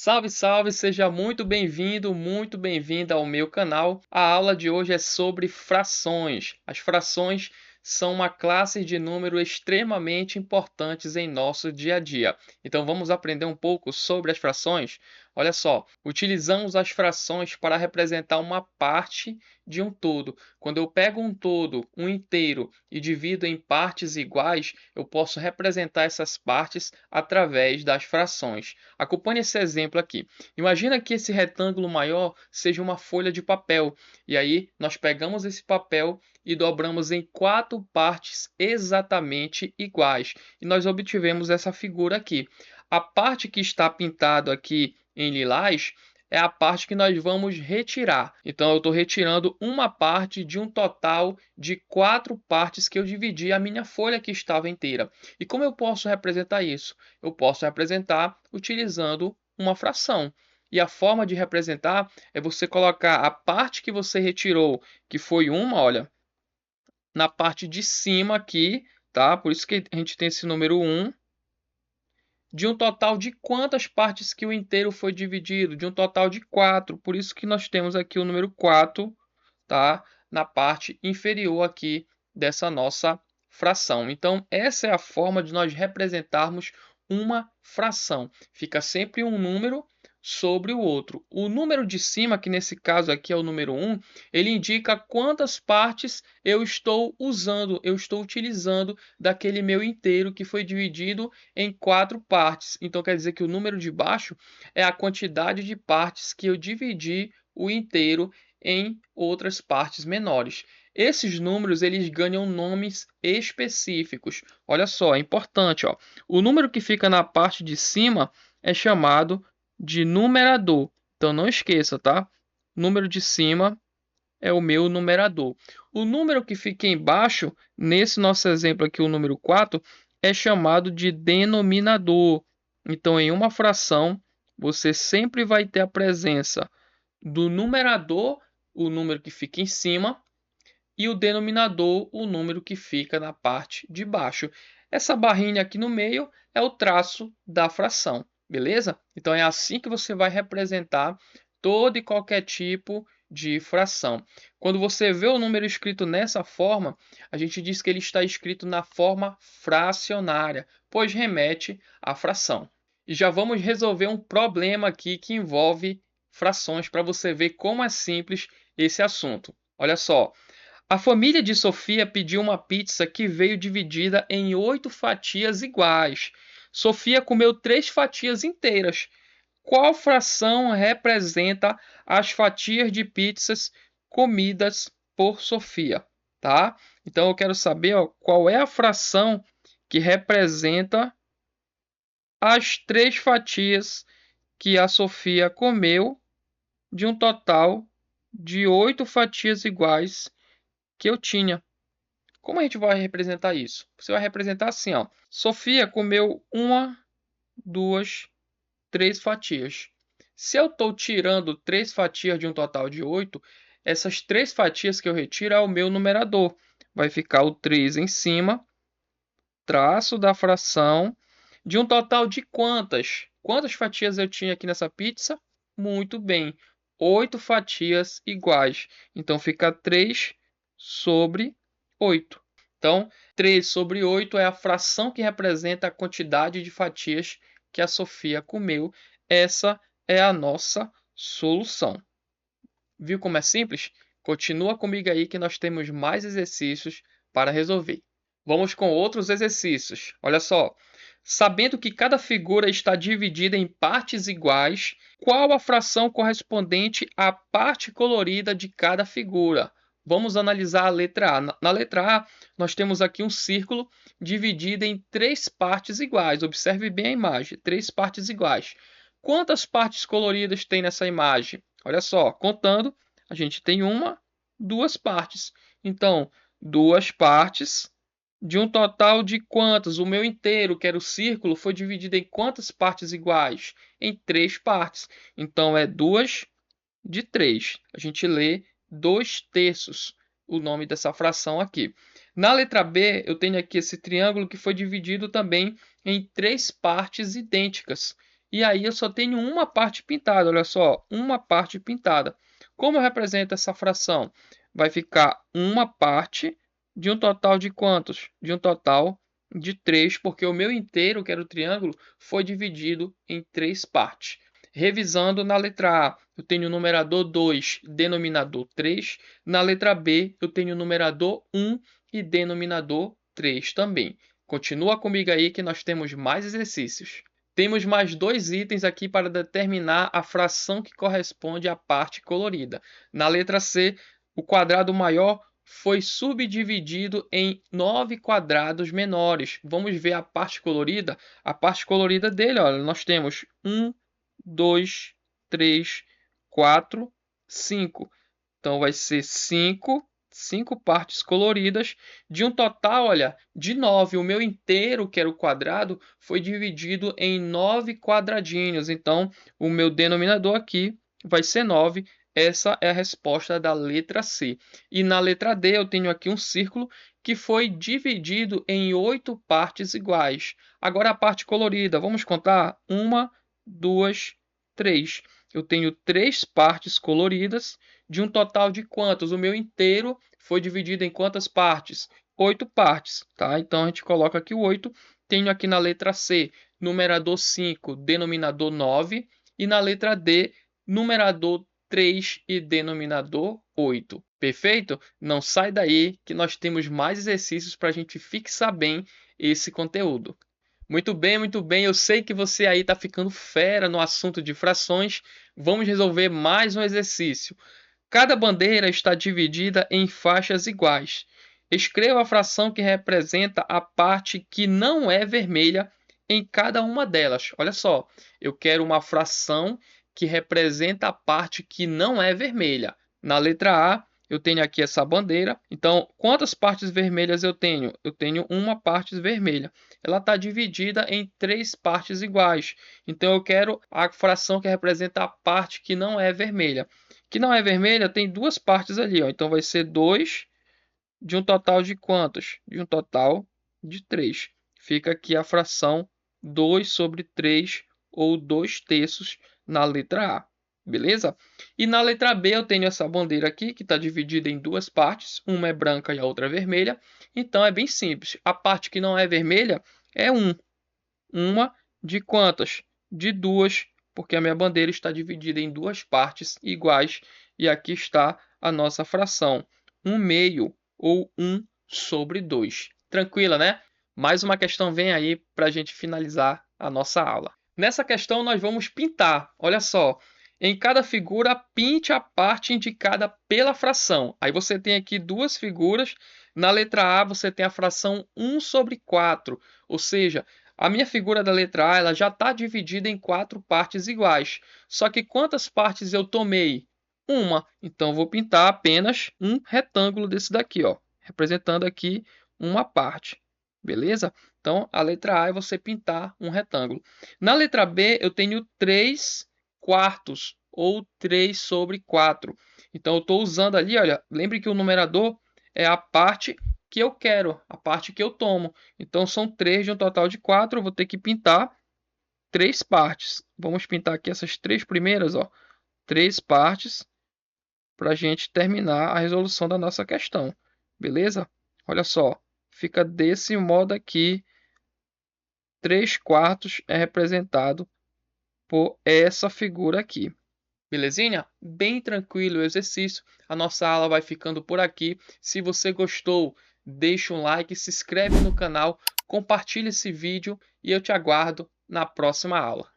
Salve, salve, seja muito bem-vinda ao meu canal. A aula de hoje é sobre frações. As frações são uma classe de número extremamente importantes em nosso dia a dia. Então vamos aprender um pouco sobre as frações? Olha só, utilizamos as frações para representar uma parte de um todo. Quando eu pego um todo, um inteiro, e divido em partes iguais, eu posso representar essas partes através das frações. Acompanhe esse exemplo aqui. Imagina que esse retângulo maior seja uma folha de papel. E aí nós pegamos esse papel e dobramos em 4 partes exatamente iguais. E nós obtivemos essa figura aqui. A parte que está pintado aqui em lilás é a parte que nós vamos retirar. Então eu estou retirando uma parte de um total de 4 partes que eu dividi a minha folha que estava inteira. E como eu posso representar isso? Eu posso representar utilizando uma fração. E a forma de representar é você colocar a parte que você retirou, que foi uma, olha, na parte de cima aqui, tá? Por isso que a gente tem esse número 1, de um total de quantas partes que o inteiro foi dividido? De um total de 4. Por isso que nós temos aqui o número 4, tá? Na parte inferior aqui dessa nossa fração. Então, essa é a forma de nós representarmos uma fração. Fica sempre um número sobre o outro. O número de cima, que nesse caso aqui é o número 1, ele indica quantas partes eu estou usando, eu estou utilizando daquele meu inteiro que foi dividido em 4 partes. Então, quer dizer que o número de baixo é a quantidade de partes que eu dividi o inteiro em outras partes menores. Esses números eles ganham nomes específicos. Olha só, é importante, ó. O número que fica na parte de cima é chamado de numerador. Então não esqueça, tá? O número de cima é o meu numerador. O número que fica embaixo, nesse nosso exemplo aqui, o número 4, é chamado de denominador. Então, em uma fração, você sempre vai ter a presença do numerador, o número que fica em cima, e o denominador, o número que fica na parte de baixo. Essa barrinha aqui no meio é o traço da fração, beleza? Então é assim que você vai representar todo e qualquer tipo de fração. Quando você vê o número escrito nessa forma, a gente diz que ele está escrito na forma fracionária, pois remete à fração. E já vamos resolver um problema aqui que envolve frações para você ver como é simples esse assunto. Olha só, a família de Sofia pediu uma pizza que veio dividida em 8 fatias iguais. Sofia comeu 3 fatias inteiras. Qual fração representa as fatias de pizzas comidas por Sofia? Tá? Então eu quero saber, ó, qual é a fração que representa as 3 fatias que a Sofia comeu de um total de 8 fatias iguais que eu tinha. Como a gente vai representar isso? Você vai representar assim, ó. Sofia comeu uma, duas, 3 fatias. Se eu estou tirando 3 fatias de um total de 8, essas 3 fatias que eu retiro é o meu numerador. Vai ficar o 3 em cima, traço da fração, de um total de quantas? Quantas fatias eu tinha aqui nessa pizza? Muito bem, 8 fatias iguais. Então fica 3 sobre 8. Então, 3 sobre 8 é a fração que representa a quantidade de fatias que a Sofia comeu. Essa é a nossa solução. Viu como é simples? Continua comigo aí que nós temos mais exercícios para resolver. Vamos com outros exercícios. Olha só. Sabendo que cada figura está dividida em partes iguais, qual a fração correspondente à parte colorida de cada figura? Vamos analisar a letra A. Na letra A, nós temos aqui um círculo dividido em 3 partes iguais. Observe bem a imagem, 3 partes iguais. Quantas partes coloridas tem nessa imagem? Olha só, contando, a gente tem uma, 2 partes. Então, 2 partes de um total de quantas? O meu inteiro, que era o círculo, foi dividido em quantas partes iguais? Em 3 partes. Então, é 2 de 3. A gente lê 2 terços, o nome dessa fração aqui. Na letra B, eu tenho aqui esse triângulo que foi dividido também em 3 partes idênticas. e aí eu só tenho uma parte pintada, olha só, uma parte pintada. Como eu represento essa fração? Vai ficar uma parte de um total de quantos? De um total de 3, porque o meu inteiro, que era o triângulo, foi dividido em 3 partes. Revisando na letra A, eu tenho numerador 2, denominador 3. Na letra B, eu tenho numerador 1 e denominador 3 também. Continua comigo aí que nós temos mais exercícios. Temos mais 2 itens aqui para determinar a fração que corresponde à parte colorida. Na letra C, o quadrado maior foi subdividido em 9 quadrados menores. Vamos ver a parte colorida. A parte colorida dele, olha, nós temos 1, 2, 3, 4, 5. Então vai ser 5 partes coloridas de um total, olha, de 9. O meu inteiro, que era o quadrado, foi dividido em 9 quadradinhos. Então, o meu denominador aqui vai ser 9. Essa é a resposta da letra C. E na letra D, eu tenho aqui um círculo que foi dividido em 8 partes iguais. Agora a parte colorida, vamos contar? 1, 2, 3. Eu tenho 3 partes coloridas de um total de quantas? O meu inteiro foi dividido em quantas partes? 8 partes, tá? Então a gente coloca aqui o 8. Tenho aqui na letra C, numerador 5, denominador 9. E na letra D, numerador 3 e denominador 8. Perfeito? Não sai daí que nós temos mais exercícios para a gente fixar bem esse conteúdo. Muito bem, muito bem. Eu sei que você aí está ficando fera no assunto de frações. Vamos resolver mais um exercício. Cada bandeira está dividida em faixas iguais. Escreva a fração que representa a parte que não é vermelha em cada uma delas. Olha só, eu quero uma fração que representa a parte que não é vermelha. Na letra A, eu tenho aqui essa bandeira. Então, quantas partes vermelhas eu tenho? Eu tenho uma parte vermelha. Ela está dividida em 3 partes iguais. Então, eu quero a fração que representa a parte que não é vermelha. Que não é vermelha, tem 2 partes ali, ó. Então, vai ser 2 de um total de quantos? De um total de 3. Fica aqui a fração 2 sobre 3, ou 2/3 na letra A. Beleza? E na letra B eu tenho essa bandeira aqui, que está dividida em 2 partes. Uma é branca e a outra é vermelha. Então é bem simples. A parte que não é vermelha é 1. Uma de quantas? De 2, porque a minha bandeira está dividida em 2 partes iguais. E aqui está a nossa fração. 1/2 ou 1 sobre 2. Tranquila, né? Mais uma questão vem aí para a gente finalizar a nossa aula. Nessa questão nós vamos pintar. Olha só. Em cada figura, pinte a parte indicada pela fração. Aí você tem aqui 2 figuras. Na letra A, você tem a fração 1 sobre 4. Ou seja, a minha figura da letra A ela já está dividida em 4 partes iguais. Só que quantas partes eu tomei? Uma. Então, vou pintar apenas um retângulo desse daqui, ó, representando aqui uma parte. Beleza? Então, a letra A é você pintar um retângulo. Na letra B, eu tenho 3 quartos, ou 3 sobre 4. Então, eu estou usando ali, olha, lembre que o numerador é a parte que eu quero, a parte que eu tomo. Então, são 3 de um total de 4, eu vou ter que pintar 3 partes. Vamos pintar aqui essas 3 primeiras, ó, 3 partes, para a gente terminar a resolução da nossa questão. Beleza? Olha só, fica desse modo aqui, 3/4 é representado por essa figura aqui. Belezinha? Bem tranquilo o exercício. A nossa aula vai ficando por aqui. Se você gostou, deixa um like, se inscreve no canal, compartilha esse vídeo e eu te aguardo na próxima aula.